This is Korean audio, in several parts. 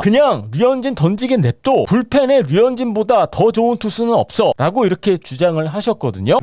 그냥 류현진 던지게 냅둬. 불펜에 류현진보다 더 좋은 투수는 없어 라고 이렇게 주장을 하셨거든요.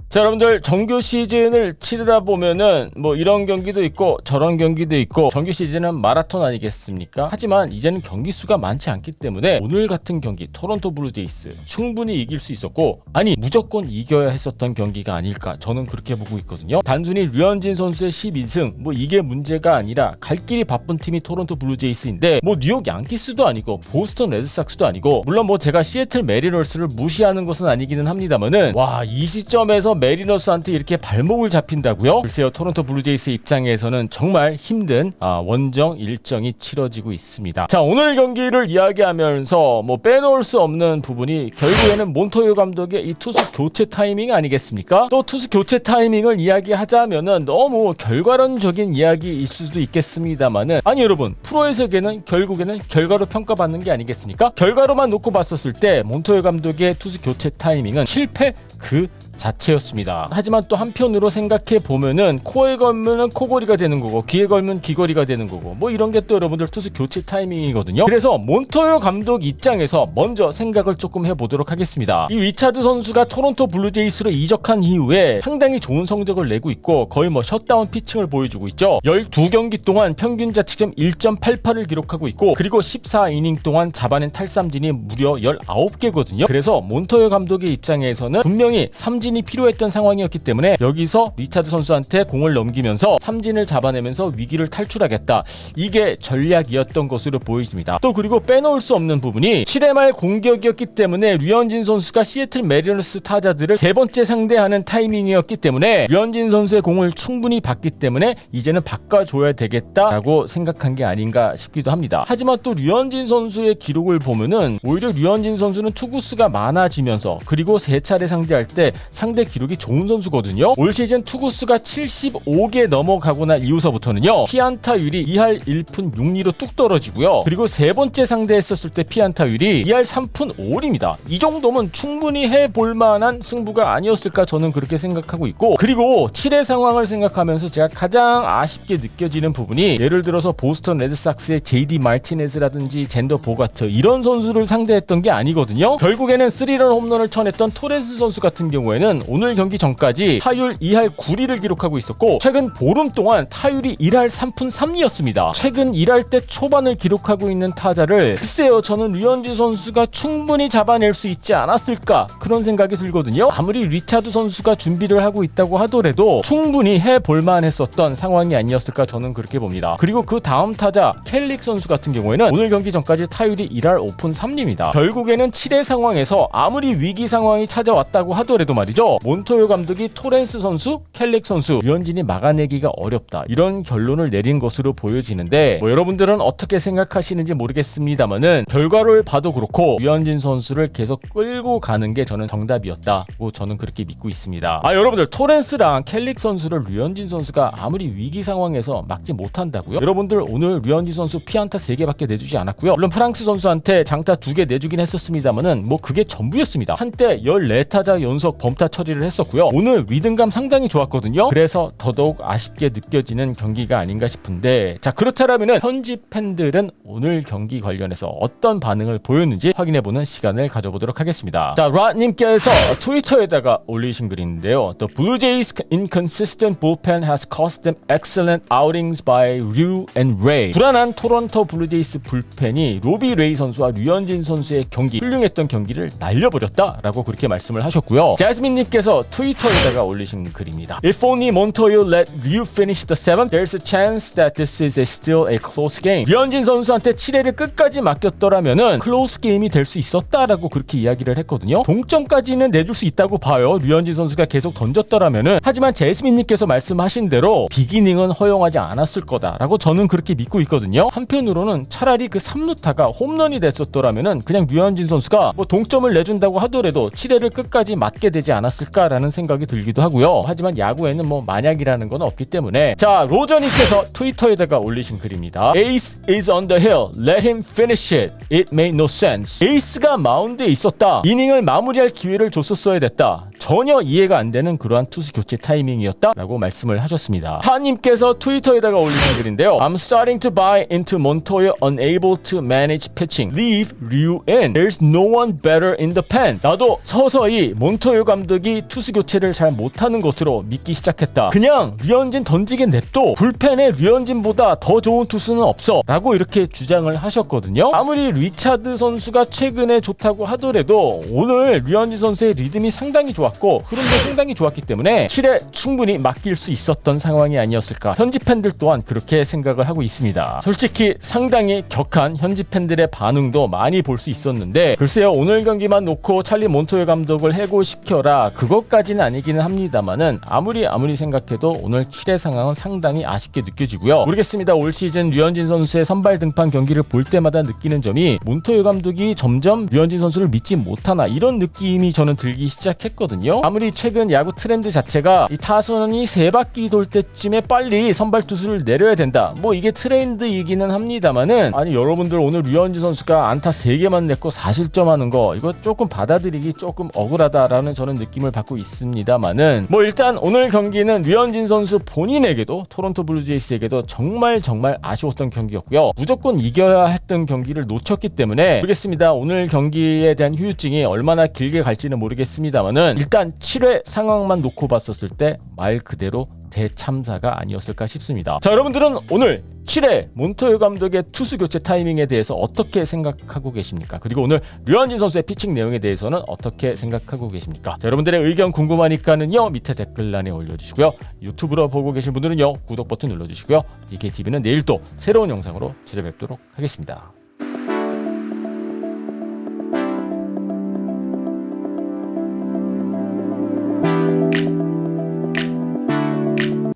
자, 여러분들 정규 시즌을 치르다 보면은 뭐 이런 경기도 있고 저런 경기도 있고, 정규 시즌은 마라톤 아니겠습니까? 하지만 이제는 경기 수가 많지 않기 때문에 오늘 같은 경기 토론토 블루제이스 충분히 이길 수 있었고, 아니 무조건 이겨야 했었던 경기가 아닐까, 저는 그렇게 보고 있거든요. 단순히 류현진 선수의 12승 뭐 이게 문제가 아니라 갈 길이 바쁜 팀이 토론토 블루제이스인데, 뭐 뉴욕 양키스도 아니고 보스턴 레드삭스도 아니고, 물론 뭐 제가 시애틀 메리너스를 무시하는 것은 아니기는 합니다만은, 와, 이 시점에서 메리너스한테 이렇게 발목을 잡힌다고요? 글쎄요, 토론토 블루제이스 입장에서는 정말 힘든 원정 일정이 치러지고 있습니다. 자, 오늘 경기를 이야기하면서 뭐 빼놓을 수 없는 부분이 결국에는 몬토요 감독의 이 투수 교체 타이밍 아니겠습니까? 또 투수 교체 타이밍을 이야기하자면은 너무 결과론적인 이야기일 수도 있겠습니다만은, 아니 여러분, 프로의 세계는 결국에는 결과로 평가받는 게 아니겠습니까? 결과로만 놓고 봤었을 때 몬토요 감독의 투수 교체 타이밍은 실패 그 자체였습니다. 하지만 또 한편으로 생각해 보면은 코에 걸면은 코골이가 되는 거고, 귀에 걸면 귀걸이가 되는 거고, 뭐 이런 게 또 여러분들 투수 교체 타이밍이거든요. 그래서 몬토요 감독 입장에서 먼저 생각을 조금 해보도록 하겠습니다. 이 리차드 선수가 토론토 블루제이스로 이적한 이후에 상당히 좋은 성적을 내고 있고, 거의 뭐 셧다운 피칭을 보여주고 있죠. 12경기 동안 평균 자책점 1.88을 기록하고 있고, 그리고 14이닝 동안 잡아낸 탈삼진이 무려 19개거든요. 그래서 몬토요 감독의 입장에서는 분명히 삼진이 필요했던 상황이었기 때문에 여기서 리차드 선수한테 공을 넘기면서 삼진을 잡아내면서 위기를 탈출하겠다, 이게 전략이었던 것으로 보여집니다. 또 그리고 빼놓을 수 없는 부분이 7회 말 공격이었기 때문에 류현진 선수가 시애틀 메리너스 타자들을 세 번째 상대하는 타이밍이었기 때문에 류현진 선수의 공을 충분히 봤기 때문에 이제는 바꿔줘야 되겠다라고 생각한 게 아닌가 싶기도 합니다. 하지만 또 류현진 선수의 기록을 보면은 오히려 류현진 선수는 투구수가 많아지면서, 그리고 세 차례 상대할 때 상대 기록이 좋은 선수거든요. 올 시즌 투구수가 75개 넘어가고 난 이후서부터는요, 피안타율이 2할 1푼 6리로 뚝 떨어지고요. 그리고 세 번째 상대했었을 때 피안타율이 2할 3푼 5리입니다. 이 정도면 충분히 해볼 만한 승부가 아니었을까, 저는 그렇게 생각하고 있고, 그리고 7회 상황을 생각하면서 제가 가장 아쉽게 느껴지는 부분이, 예를 들어서 보스턴 레드삭스의 JD 마르티네즈라든지 젠더 보가트 이런 선수를 상대했던 게 아니거든요. 결국에는 3런 홈런을 쳐냈던 토렌스 선수 같은 경우에는 오늘 경기 전까지 타율 2할 9리를 기록하고 있었고, 최근 보름 동안 타율이 1할 3푼 3리였습니다. 최근 1할 때 초반을 기록하고 있는 타자를, 글쎄요, 저는 류현진 선수가 충분히 잡아낼 수 있지 않았을까, 그런 생각이 들거든요. 아무리 리차드 선수가 준비를 하고 있다고 하더라도 충분히 해볼만 했었던 상황이 아니었을까, 저는 그렇게 봅니다. 그리고 그 다음 타자 켈릭 선수 같은 경우에는 오늘 경기 전까지 타율이 1할 5푼 3리입니다. 결국에는 7회 상황에서 아무리 위기 상황이 찾아왔다고 하더라도 말이죠, 몬토요 감독이 토렌스 선수, 켈릭 선수, 류현진이 막아내기가 어렵다, 이런 결론을 내린 것으로 보여지는데, 뭐 여러분들은 어떻게 생각하시는지 모르겠습니다만은 결과를 봐도 그렇고 류현진 선수를 계속 끌고 가는 게 저는 정답이었다고 저는 그렇게 믿고 있습니다. 여러분들, 토렌스랑 켈릭 선수를 류현진 선수가 아무리 위기 상황에서 막지 못한다고요? 여러분들, 오늘 류현진 선수 피안타 3개밖에 내주지 않았고요. 물론 프랑스 선수한테 장타 2개 내주긴 했었습니다만은 뭐 그게 전부였습니다. 한때 14타자 연속 범타 처리를 했었고요. 오늘 리듬감 상당히 좋았거든요. 그래서 더더욱 아쉽게 느껴지는 경기가 아닌가 싶은데, 자, 그렇다면은 현지 팬들은 오늘 경기 관련해서 어떤 반응을 보였는지 확인해보는 시간을 가져보도록 하겠습니다. 자, 랏님께서 트위터에다가 올리신 글인데요. The Blue Jays' inconsistent bullpen has cost them excellent outings by Ryu and Ray. 불안한 토론토 블루제이스 불펜이 로비 레이 선수와 류현진 선수의 경기, 훌륭했던 경기를 날려버렸다라고 그렇게 말씀을 하셨고요. 자스민님께서 트위터에다가 올리신 글입니다. If only Montoyo let Ryu finish the 7th, there's a chance that this is still a close game. 류현진 선수한테 7회를 끝까지 맡겼더라면은 클로스 게임이 될 수 있었다라고 그렇게 이야기를 했거든요. 동점까지는 내줄 수 있다고 봐요, 류현진 선수가 계속 던졌더라면은. 하지만 제스민님께서 말씀하신 대로 비기닝은 허용하지 않았을 거다라고 저는 그렇게 믿고 있거든요. 한편으로는 차라리 그 3루타가 홈런이 됐었더라면은 그냥 류현진 선수가 뭐 동점을 내준다고 하더라도 7회를 끝까지 맞게 되지 않았을까라는 생각이 들기도 하고요. 하지만 야구에는 뭐 만약이라는 건 없기 때문에. 자, 로저님께서 트위터에다가 올리신 글입니다. Ace is on the hill. Let him finish it. It made no sense. 에이스가 마운드에 있었다. 이닝을 마무리할 기회를 줬었어야 됐다. 전혀 이해가 안 되는 그러한 투수 교체 타이밍이었다 라고 말씀을 하셨습니다. 타님께서 트위터에다가 올리신 글인데요. I'm starting to buy into Montoya unable to manage pitching. Leave Ryu in. There's no one better in the pen. 나도 서서히 몬토요 감독이 투수 교체를 잘 못하는 것으로 믿기 시작했다. 그냥 류현진 던지게 냅둬. 불펜에 류현진보다 더 좋은 투수는 없어 라고 이렇게 주장을 하셨거든요. 아무리 리차드 선수가 최근에 좋다고 하더라도 오늘 류현진 선수의 리듬이 상당히 좋았고 흐름도 상당히 좋았기 때문에 실에 충분히 맡길 수 있었던 상황이 아니었을까. 현지 팬들 또한 그렇게 생각을 하고 있습니다. 솔직히 상당히 격한 현지 팬들의 반응도 많이 볼 수 있었는데 글쎄요, 오늘 경기만 놓고 찰리 몬토요 감독을 해고시켜라 그것까지는 아니기는 합니다만은 아무리 생각해도 오늘 7회 상황은 상당히 아쉽게 느껴지고요. 모르겠습니다. 올 시즌 류현진 선수의 선발 등판 경기를 볼 때마다 느끼는 점이 몬토요 감독이 점점 류현진 선수를 믿지 못하나 이런 느낌이 저는 들기 시작했거든요. 아무리 최근 야구 트렌드 자체가 이 타선이 3바퀴 돌 때쯤에 빨리 선발 투수를 내려야 된다. 뭐 이게 트렌드이기는 합니다만은 아니 여러분들 오늘 류현진 선수가 안타 3개만 냈고 4실점하는 거 이거 조금 받아들이기 조금 억울하다라는 저는 느낌을 받고 있습니다만은 뭐 일단 오늘 경기는 류현진 선수 본인에게도 토론토 블루제이스에게도 정말 아쉬웠던 경기였고요. 무조건 이겨야 했던 경기를 놓쳤기 때문에 모르겠습니다. 오늘 경기에 대한 후유증이 얼마나 길게 갈지는 모르겠습니다만은 일단 7회 상황만 놓고 봤었을 때 말 그대로 대참사가 아니었을까 싶습니다. 자, 여러분들은 오늘 7회 몬토요 감독의 투수 교체 타이밍에 대해서 어떻게 생각하고 계십니까? 그리고 오늘 류현진 선수의 피칭 내용에 대해서는 어떻게 생각하고 계십니까? 자, 여러분들의 의견 궁금하니까는요 밑에 댓글란에 올려주시고요. 유튜브로 보고 계신 분들은요 구독 버튼 눌러주시고요. DKTV는 내일 또 새로운 영상으로 찾아뵙도록 하겠습니다.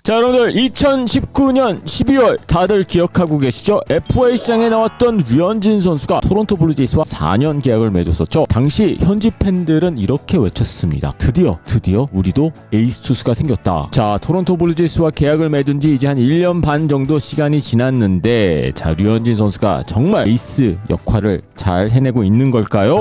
자, 여러분들 2019년 12월 다들 기억하고 계시죠? FA 시장에 나왔던 류현진 선수가 토론토 블루제이스와 4년 계약을 맺었었죠. 당시 현지 팬들은 이렇게 외쳤습니다. 드디어 우리도 에이스 투수가 생겼다. 자, 토론토 블루제이스와 계약을 맺은 지 이제 한 1년 반 정도 시간이 지났는데 자, 류현진 선수가 정말 에이스 역할을 잘 해내고 있는 걸까요?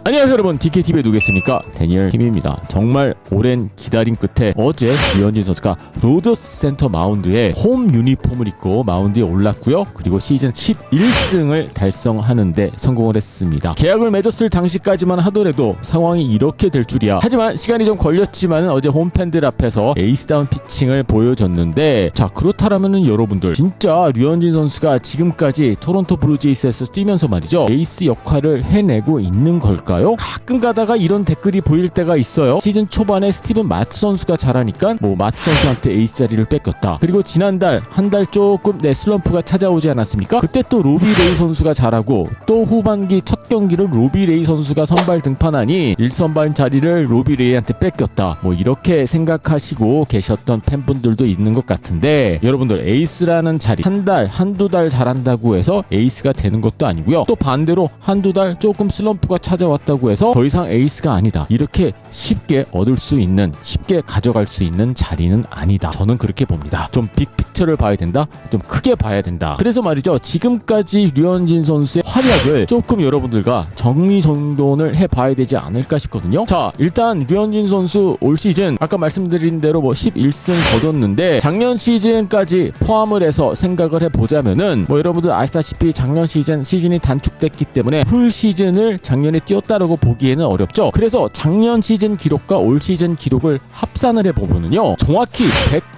안녕하세요 여러분, DKTV에 누구겠습니까? 데니얼 팀입니다. 정말 오랜 기다림 끝에 어제 류현진 선수가 로저스 센터 마운드에 홈 유니폼을 입고 마운드에 올랐고요. 그리고 시즌 11승을 달성하는데 성공을 했습니다. 계약을 맺었을 당시까지만 하더라도 상황이 이렇게 될 줄이야. 하지만 시간이 좀 걸렸지만 어제 홈팬들 앞에서 에이스다운 피칭을 보여줬는데 자, 그렇다라면은 여러분들 진짜 류현진 선수가 지금까지 토론토 블루제이스에서 뛰면서 말이죠 에이스 역할을 해내고 있는 걸까요? 가끔 가다가 이런 댓글이 보일 때가 있어요. 시즌 초반에 스티븐 마트 선수가 잘하니까 뭐 마트 선수한테 에이스 자리를 뺏겼다. 그리고 지난달 한 달 조금 슬럼프가 찾아오지 않았습니까? 그때 또 로비 레이 선수가 잘하고 또 후반기 첫 경기를 로비 레이 선수가 선발 등판하니 1선발 자리를 로비 레이한테 뺏겼다. 뭐 이렇게 생각하시고 계셨던 팬분들도 있는 것 같은데 여러분들 에이스라는 자리 한두 달 잘한다고 해서 에이스가 되는 것도 아니고요. 또 반대로 한두 달 조금 슬럼프가 찾아왔다고 해서 더 이상 에이스가 아니다. 이렇게 쉽게 얻을 수 있는, 쉽게 가져갈 수 있는 자리는 아니다. 저는 그렇게 봅니다. 좀 빅픽처를 봐야 된다. 좀 크게 봐야 된다. 그래서 말이죠. 지금까지 류현진 선수의 활약을 조금 여러분들과 정리정돈을 해봐야 되지 않을까 싶거든요. 자, 일단 류현진 선수 올 시즌 아까 말씀드린 대로 뭐 11승 거뒀는데 작년 시즌까지 포함을 해서 생각을 해보자면은 뭐 여러분들 아시다시피 작년 시즌이 단축됐기 때문에 풀 시즌을 작년에 뛰었다라고 보기에는 어렵죠. 그래서 작년 시즌 기록과 올 시즌 기록을 합산을 해보면은요 정확히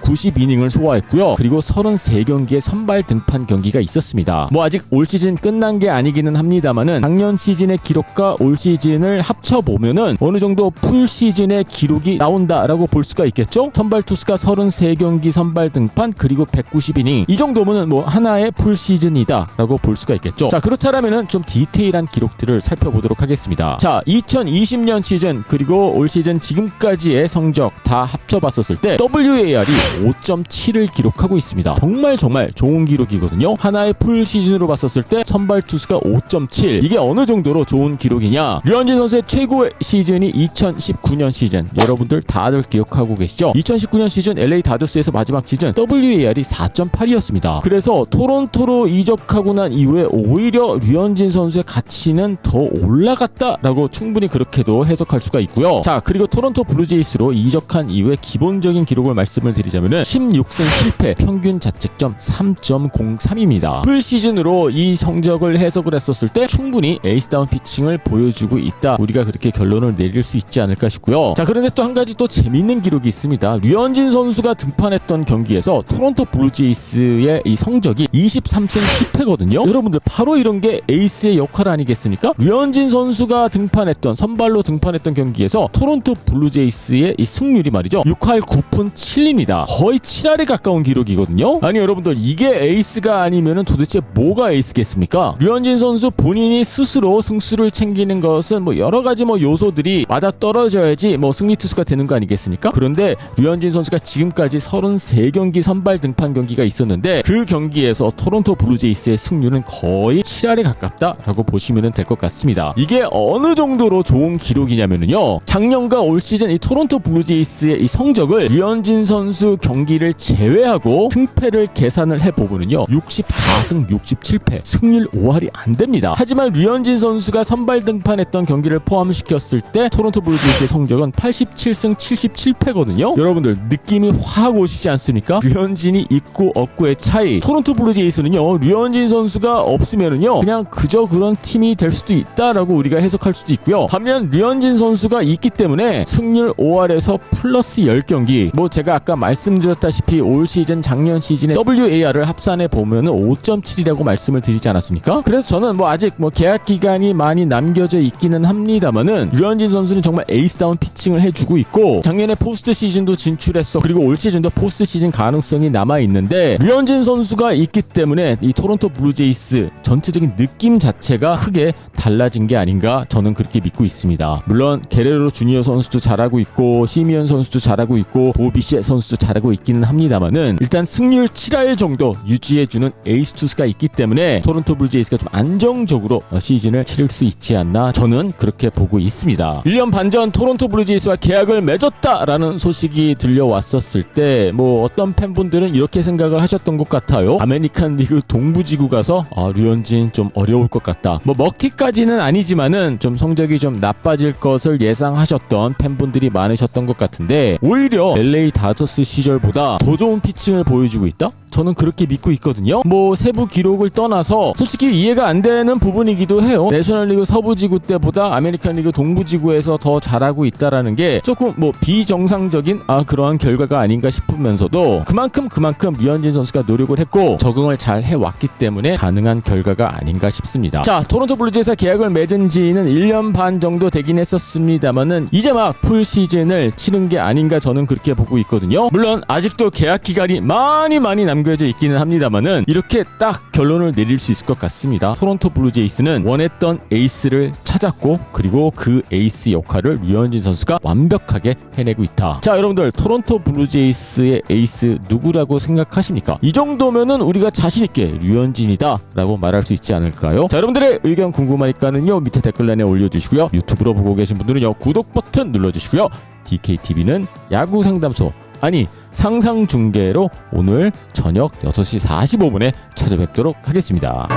190이닝을 소화했고요. 그리고 33경기의 선발 등판 경기가 있었습니다. 뭐 아직 올 시즌 끝난 게 아니기는 합니다만은 작년 시즌의 기록과 올 시즌을 합쳐보면은 어느 정도 풀 시즌의 기록이 나온다라고 볼 수가 있겠죠. 선발 투수가 33경기 선발 등판 그리고 190이닝 이 정도면은 뭐 하나의 풀 시즌이다 라고 볼 수가 있겠죠. 자, 그렇다면은 좀 디테일한 기록들을 살펴보도록 하겠습니다. 자, 2020년 시즌 그리고 올 시즌 지금까지의 성적 다 합쳐봤었을 때 WAR이 5.7을 기록하고 있습니다. 정말 좋은 기록이거든요. 하나의 풀 시즌으로 봤었을 때 선발 투수가 5.7, 이게 어느 정도로 좋은 기록이냐? 류현진 선수의 최고의 시즌이 2019년 시즌, 여러분들 다들 기억하고 계시죠? 2019년 시즌 LA 다저스에서 마지막 시즌 WAR이 4.8이었습니다. 그래서 토론토로 이적하고 난 이후에 오히려 류현진 선수의 가치는 더 올라갔다라고 충분히 그렇게도 해석할 수가 있고요. 자, 그리고 토론토 블루제이스로 이적한 이후에 기본적인 기록을 말씀을 드리자면은 16승 7패, 평균 자책점 3.03입니다. 풀 시즌으로 이 성적을 해석을 했었을 때 충분히 에이스다운 피칭을 보여주고 있다, 우리가 그렇게 결론을 내릴 수 있지 않을까 싶고요. 자, 그런데 또 한 가지 또 재밌는 기록이 있습니다. 류현진 선수가 등판했던 경기에서 토론토 블루제이스의 이 성적이 23승 10패거든요. 여러분들 바로 이런 게 에이스의 역할 아니겠습니까? 류현진 선수가 등판했던, 선발로 등판했던 경기에서 토론토 블루제이스의 이 승률이 말이죠, 6할 9푼 7입니다. 거의 7할에 가까운 기록이거든요. 아니 여러분들, 이게 에이스가 아니면은 도대체 뭐가 에이스겠습니까? 류현진 선수 본인이 스스로 승수를 챙기는 것은 뭐 여러 가지 뭐 요소들이 맞아 떨어져야지 뭐 승리 투수가 되는 거 아니겠습니까? 그런데 류현진 선수가 지금까지 33경기 선발 등판 경기가 있었는데 그 경기에서 토론토 블루제이스의 승률은 거의 7할에 가깝다라고 보시면 될 것 같습니다. 이게 어느 정도로 좋은 기록이냐면요, 작년과 올 시즌 이 토론토 블루제이스의 이 성적을 류현진 선수 경기를 제외하고 승패를 계산을 해보면요, 64승 67패, 승률 5할이 안 됩니다. 하지만 류현진 선수가 선발 등판했던 경기를 포함시켰을 때 토론토 블루제이스의 성적은 87승 77패거든요. 여러분들 느낌이 확 오시지 않습니까? 류현진이 있고 없고의 차이. 토론토 블루제이스는요, 류현진 선수가 없으면은요 그냥 그저 그런 팀이 될 수도 있다라고 우리가 해석할 수도 있고요. 반면 류현진 선수가 있기 때문에 승률 5할에서 플러스 10경기, 뭐 제가 아까 말씀드렸다시피 올 시즌 작년 시즌의 WAR을 합산해 보면은 5.7이라고 말씀을 드리지 않았습니까? 그래서 저는 뭐 아직 뭐 계약 기간이 많이 남겨져 있기는 합니다만은 류현진 선수는 정말 에이스다운 피칭을 해주고 있고, 작년에 포스트 시즌도 진출했어. 그리고 올 시즌도 포스트 시즌 가능성이 남아 있는데 류현진 선수가 있기 때문에 이 토론토 블루제이스 전체적인 느낌 자체가 크게 달라진 게 아닌가, 저는 그렇게 믿고 있습니다. 물론 게레로 주니어 선수도 잘하고 있고 시미언 선수도 잘하고 있고 보비셰 선수도 잘하고 있기는 합니다만은 일단 승률 7할 정도 유지해주는 에이스 투수가 있기 때문에 토론토 블루제이스가 좀 안정적으로 시즌을 치를 수 있지 않나, 저는 그렇게 보고 있습니다. 1년 반 전 토론토 블루제이스와 계약을 맺었다라는 소식이 들려왔었을 때 뭐 어떤 팬분들은 이렇게 생각을 하셨던 것 같아요. 아메리칸 리그 동부지구 가서 류현진 좀 어려울 것 같다, 뭐 먹튀까지는 아니지만은 좀 성적이 좀 나빠질 것을 예상하셨던 팬분들이 많으셨던 것 같은데 오히려 LA 다저스 시절보다 더 좋은 피칭을 보여주고 있다? 저는 그렇게 믿고 있거든요. 뭐 세부 기록을 떠나서 솔직히 이해가 안 되는 부분이기도 해요. 내셔널리그 서부지구 때보다 아메리칸 리그 동부지구에서 더 잘하고 있다라는 게 조금 뭐 비정상적인 그러한 결과가 아닌가 싶으면서도 그만큼 류현진 선수가 노력을 했고 적응을 잘 해왔기 때문에 가능한 결과가 아닌가 싶습니다. 자, 토론토 블루제이스와 계약을 맺은 지는 1년 반 정도 되긴 했었습니다만은 이제 막 풀 시즌을 치른 게 아닌가, 저는 그렇게 보고 있거든요. 물론 아직도 계약 기간이 많이 남겨져 있기는 합니다만은 이렇게 딱 결론을 내릴 수 있을 것 같습니다. 토론토 블루제이스는 원했던 에이스를 찾았고 그리고 그 에이스 역할을 류현진 선수가 완벽하게 해내고 있다. 자, 여러분들 토론토 블루제이스의 에이스 누구라고 생각하십니까? 이 정도면은 우리가 자신있게 류현진이다 라고 말할 수 있지 않을까요? 자, 여러분들의 의견 궁금하니까는요 밑에 댓글란에 올려주시고요. 유튜브로 보고 계신 분들은요 구독 버튼 눌러주시고요. DKTV는 야구 상담소, 아니 상상 중계로 오늘 저녁 6시 45분에 찾아뵙도록 하겠습니다.